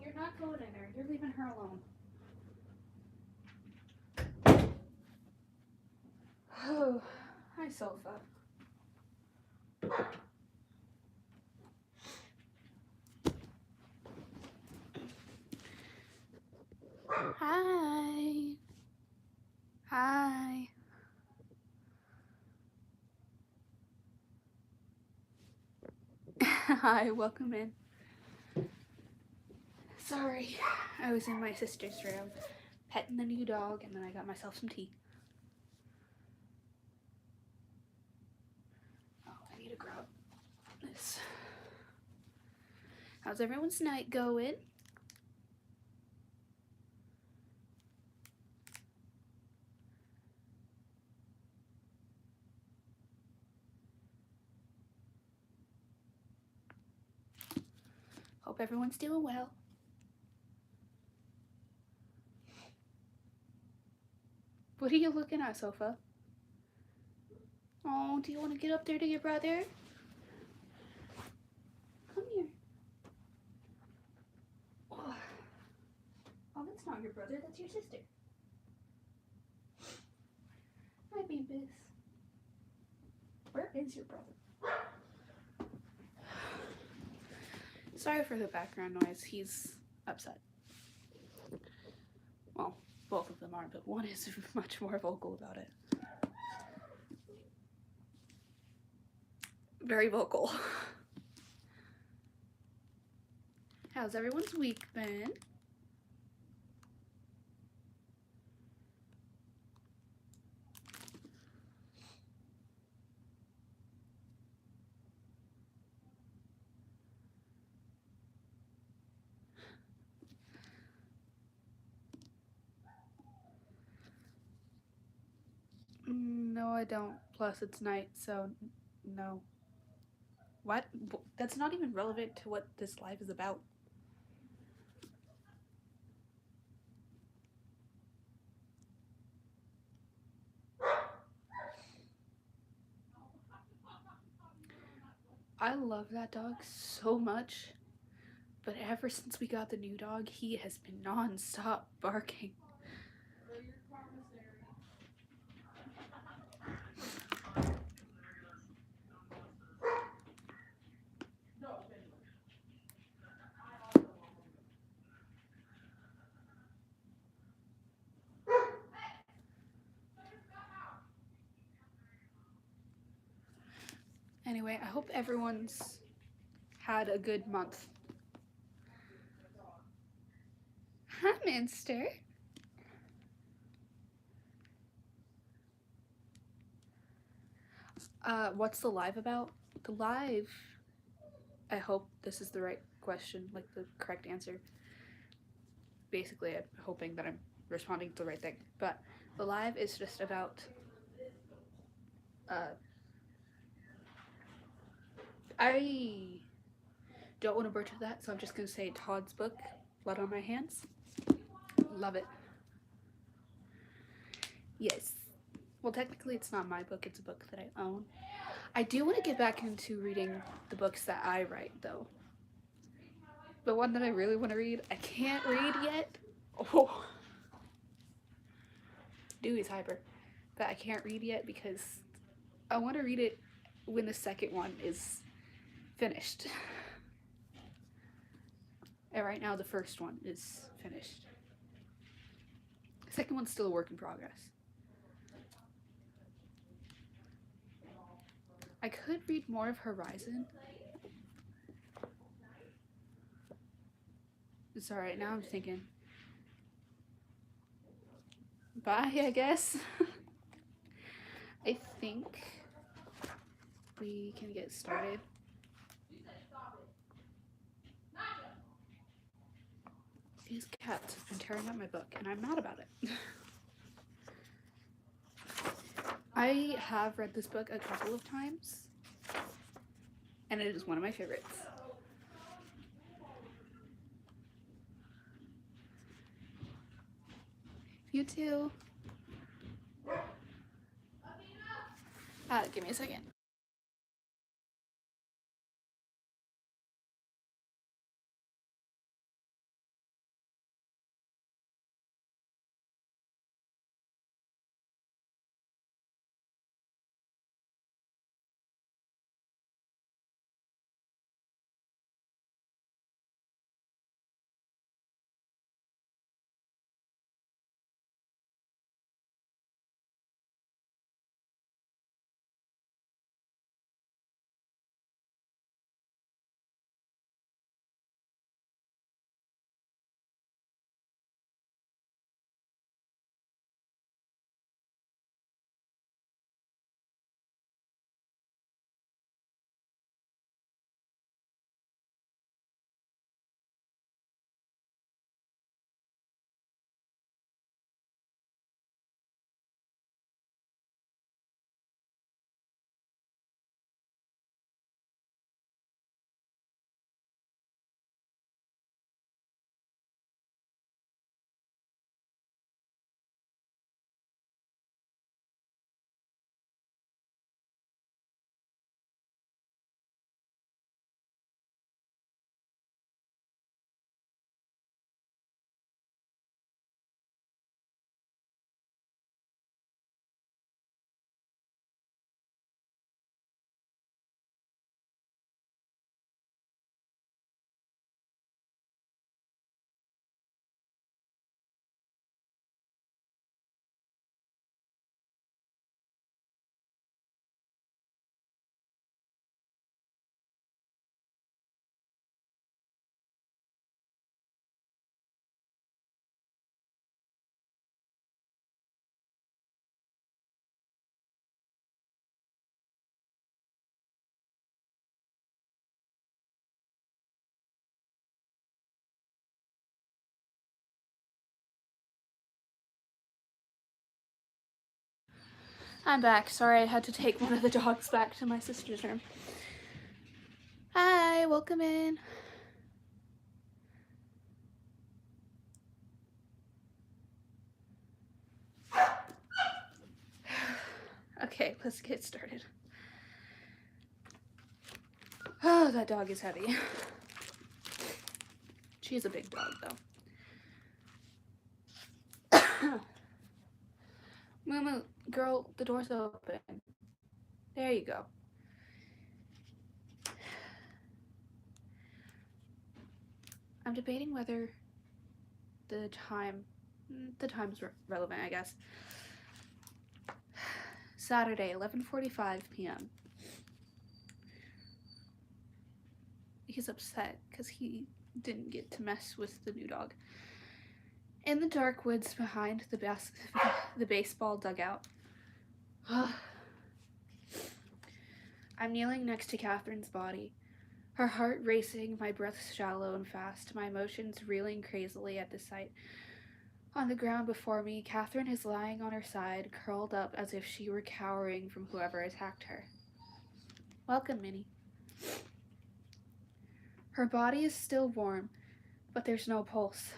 you're not going in there. You're leaving her alone. Oh, hi, sofa. Hi. Hi. Hi, welcome in. Sorry, I was in my sister's room petting the new dog, and then I got myself some tea. Oh, I need to grab this. How's everyone's night going? Hope everyone's doing well. What are you looking at, Sofa? Oh, do you want to get up there to your brother? Come here. Oh, that's not your brother, that's your sister. Hi, Beavis. Where is your brother? Sorry for the background noise. He's upset. Well, both of them are, but one is much more vocal about it. Very vocal. How's everyone's week been? No, I don't. Plus, it's night, so no. What? That's not even relevant to what this live is about. I love that dog so much, but ever since we got the new dog, he has been non-stop barking. Anyway, I hope everyone's had a good month. Hi, Minster. What's the live about? The live, I hope this is the right question, like the correct answer. Basically, I'm hoping that I'm responding to the right thing. But the live is just about I don't want to butcher that, so I'm just going to say Todd's book, Blood on My Hands. Love it. Yes. Well, technically it's not my book, it's a book that I own. I do want to get back into reading the books that I write, though. The one that I really want to read, I can't read yet. Oh. Dewey's hyper. But I can't read yet because I want to read it when the second one is finished. And right now the first one is finished. The second one's still a work in progress. I could read more of Horizon. It's alright, now I'm thinking. Bye, I guess. I think we can get started. These cats have been tearing up my book, and I'm mad about it. I have read this book a couple of times, and it is one of my favorites. You too. Give me a second. I'm back. Sorry, I had to take one of the dogs back to my sister's room. Hi, welcome in. Okay, let's get started. Oh, that dog is heavy. She's a big dog, though. Moo, girl, the door's open. There you go. I'm debating whether the time's relevant, I guess. Saturday, 11:45 p.m. He's upset because he didn't get to mess with the new dog. In the dark woods behind the baseball dugout. I'm kneeling next to Catherine's body, her heart racing, my breath shallow and fast, my emotions reeling crazily at the sight. On the ground before me, Catherine is lying on her side, curled up as if she were cowering from whoever attacked her. Welcome, Minnie. Her body is still warm, but there's no pulse.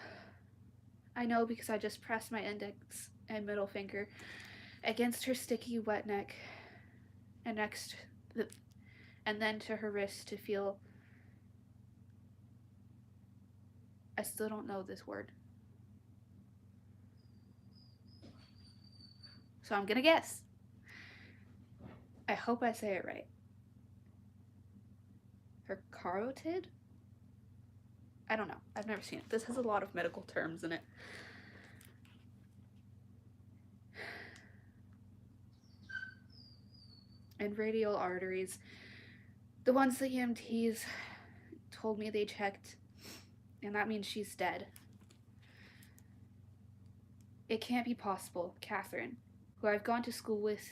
I know because I just pressed my index and middle finger against her sticky, wet neck, and then to her wrist to feel. I still don't know this word, so I'm gonna guess. I hope I say it right. Her carotid? I don't know. I've never seen it. This has a lot of medical terms in it. And radial arteries. The ones the EMTs told me they checked, and that means she's dead. It can't be possible, Catherine, who I've gone to school with,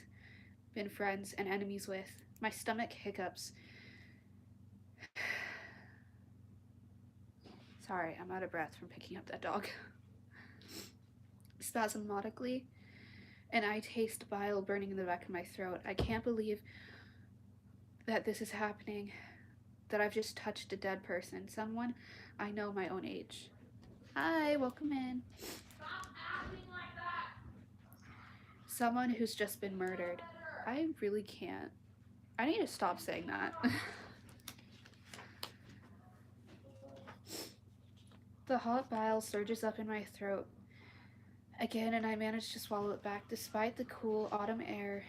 been friends and enemies with. My stomach hiccups. Sorry, I'm out of breath from picking up that dog. Spasmodically, and I taste bile burning in the back of my throat. I can't believe that this is happening, that I've just touched a dead person, someone I know my own age. Hi, welcome in. Stop acting like that. Someone who's just been murdered. I really can't. I need to stop saying that. The hot bile surges up in my throat again, and I manage to swallow it back despite the cool autumn air.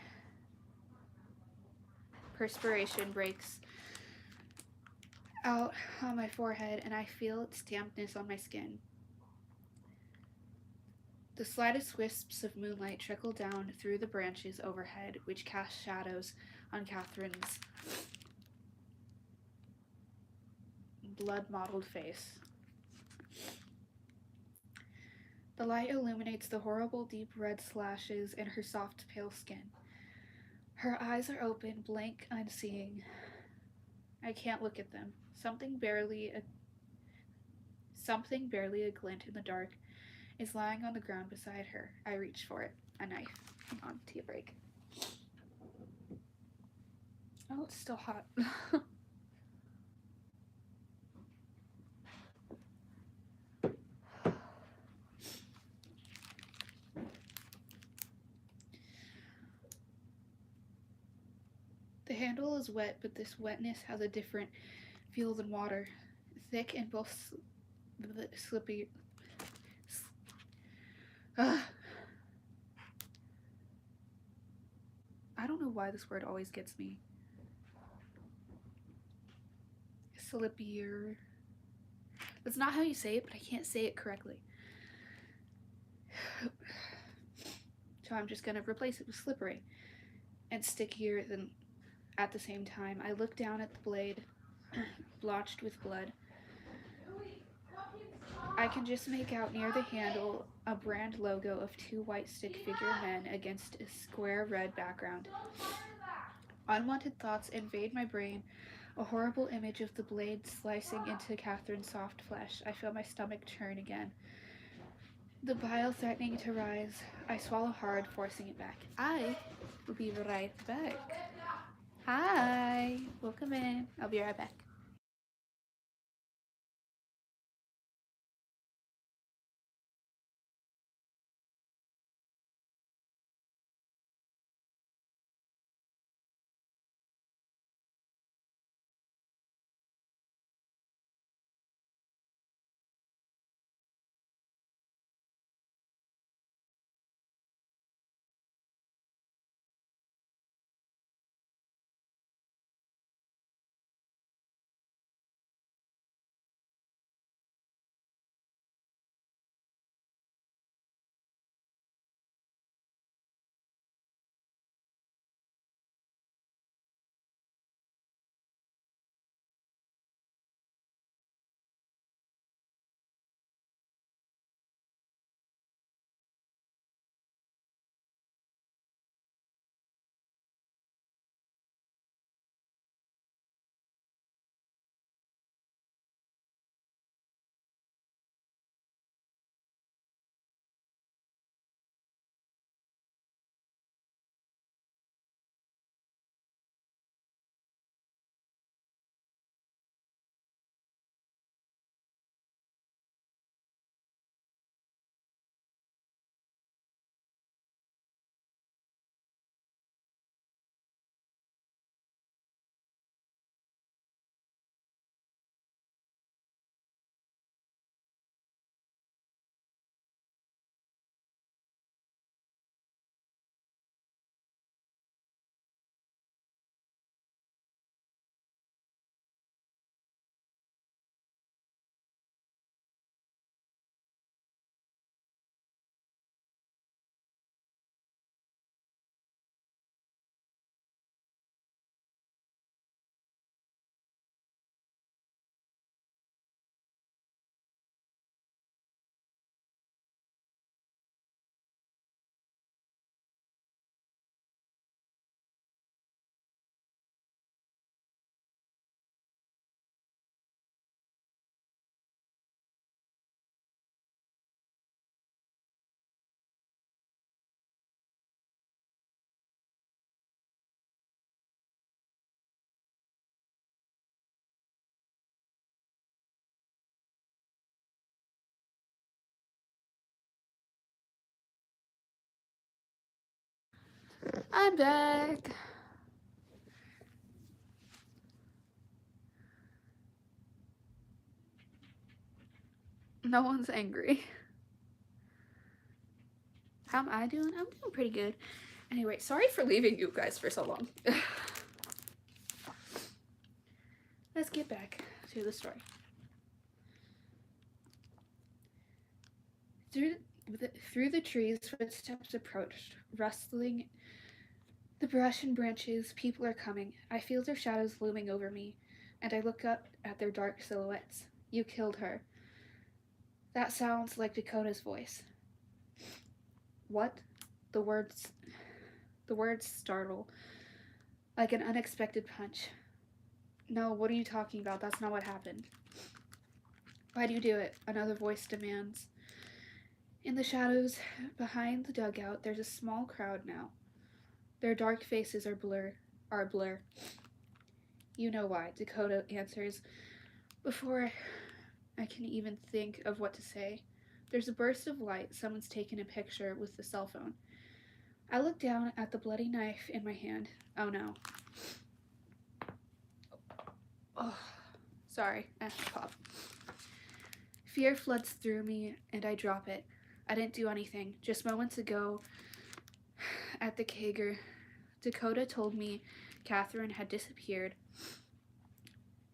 Perspiration breaks out on my forehead, and I feel its dampness on my skin. The slightest wisps of moonlight trickle down through the branches overhead, which cast shadows on Catherine's blood-mottled face. The light illuminates the horrible deep red slashes in her soft, pale skin. Her eyes are open, blank, unseeing. I can't look at them. Something barely a glint in the dark is lying on the ground beside her. I reach for it. A knife. Hang on, tea break. Oh, it's still hot. The handle is wet, but this wetness has a different feel than water. Thick and both slippy. I don't know why this word always gets me. Slippier. That's not how you say it, but I can't say it correctly. So I'm just gonna replace it with slippery and stickier than at the same time. I look down at the blade, blotched with blood. I can just make out near the handle a brand logo of two white stick figure men against a square red background. Unwanted thoughts invade my brain, a horrible image of the blade slicing into Catherine's soft flesh. I feel my stomach churn again. the bile threatening to rise. I swallow hard, forcing it back. I will be right back. Hi, welcome in. I'll be right back. I'm back. No one's angry. How am I doing? I'm doing pretty good. Anyway, sorry for leaving you guys for so long. Let's get back to the story. Through the trees, footsteps approached, rustling the brush and branches. People are coming. I feel their shadows looming over me, and I look up at their dark silhouettes. You killed her. That sounds like Dakota's voice. What? The words the words startle, like an unexpected punch. No, what are you talking about? That's not what happened. Why do you do it? Another voice demands. In the shadows behind the dugout, there's a small crowd now. Their dark faces are blur. You know why, Dakota answers before I can even think of what to say. There's a burst of light. Someone's taken a picture with the cell phone. I look down at the bloody knife in my hand. Oh no. Oh, sorry. Pop. Fear floods through me and I drop it. I didn't do anything. Just moments ago at the Kager, Dakota told me Catherine had disappeared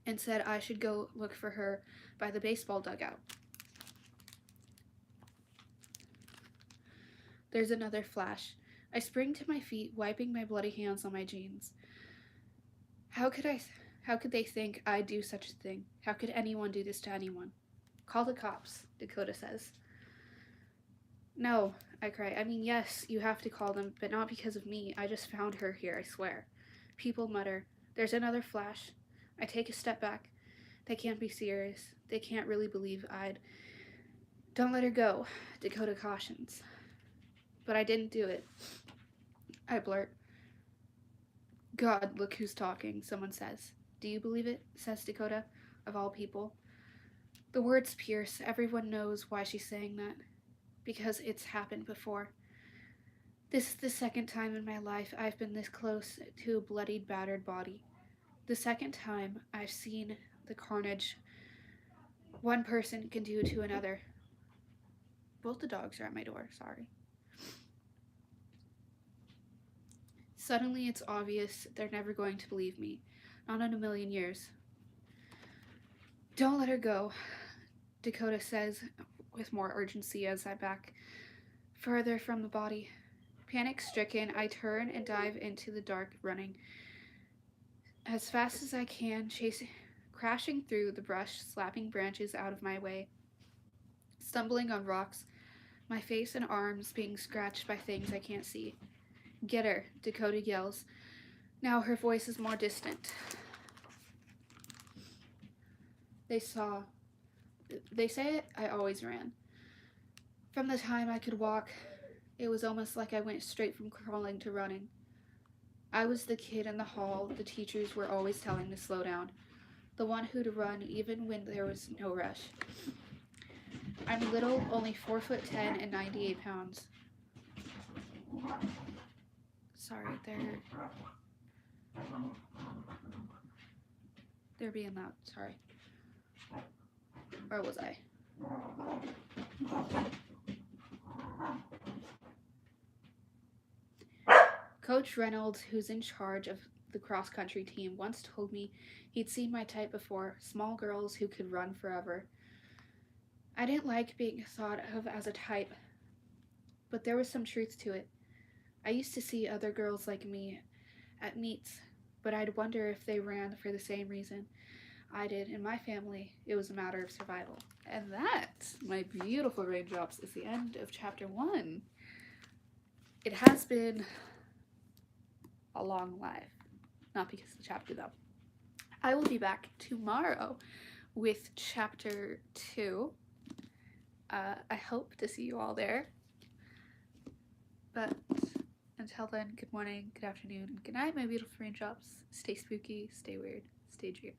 and said I should go look for her by the baseball dugout. There's another flash. I spring to my feet, wiping my bloody hands on my jeans. How could they think I'd do such a thing? How could anyone do this to anyone? Call the cops, Dakota says. No, I cry. I mean, yes, you have to call them, but not because of me. I just found her here, I swear. People mutter. There's another flash. I take a step back. They can't be serious. They can't really believe Don't let her go, Dakota cautions. But I didn't do it. I blurt. God, look who's talking, someone says. Do you believe it? Says Dakota, of all people. The words pierce. Everyone knows why she's saying that. Because it's happened before. This is the second time in my life I've been this close to a bloodied, battered body. The second time I've seen the carnage one person can do to another. Both the dogs are at my door, sorry. Suddenly it's obvious they're never going to believe me. Not in a million years. Don't let her go, Dakota says with more urgency as I back further from the body. Panic-stricken, I turn and dive into the dark, running as fast as I can, crashing through the brush, slapping branches out of my way, stumbling on rocks, my face and arms being scratched by things I can't see. Get her, Dakota yells. Now her voice is more distant. They say I always ran. From the time I could walk, it was almost like I went straight from crawling to running. I was the kid in the hall the teachers were always telling to slow down, the one who'd run even when there was no rush. I'm little, only 4'10" and 98 pounds. Sorry, they're being loud. Sorry. Where was I? Coach Reynolds, who's in charge of the cross-country team, once told me he'd seen my type before, small girls who could run forever. I didn't like being thought of as a type, but there was some truth to it. I used to see other girls like me at meets, but I'd wonder if they ran for the same reason I did. In my family, it was a matter of survival. And that, my beautiful raindrops, is the end of chapter 1. It has been a long life. Not because of the chapter, though. I will be back tomorrow with chapter 2. I hope to see you all there. But until then, good morning, good afternoon, and good night, my beautiful raindrops. Stay spooky, stay weird, stay dreamy.